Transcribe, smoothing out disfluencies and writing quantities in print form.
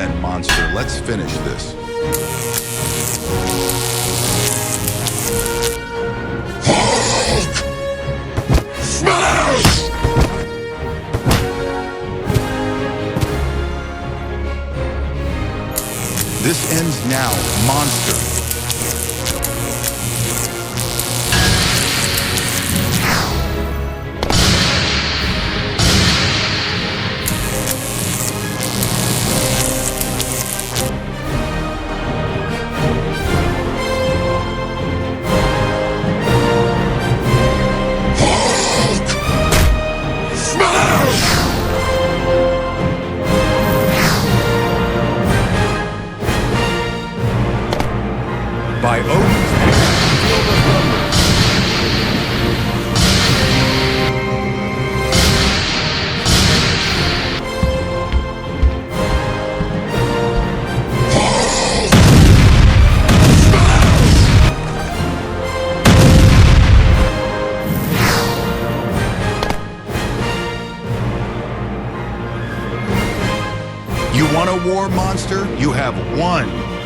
then, monster. Let's finish this. Smash! This ends now, monster. By Odin's feel the thunder. You want a war, monster? You have one.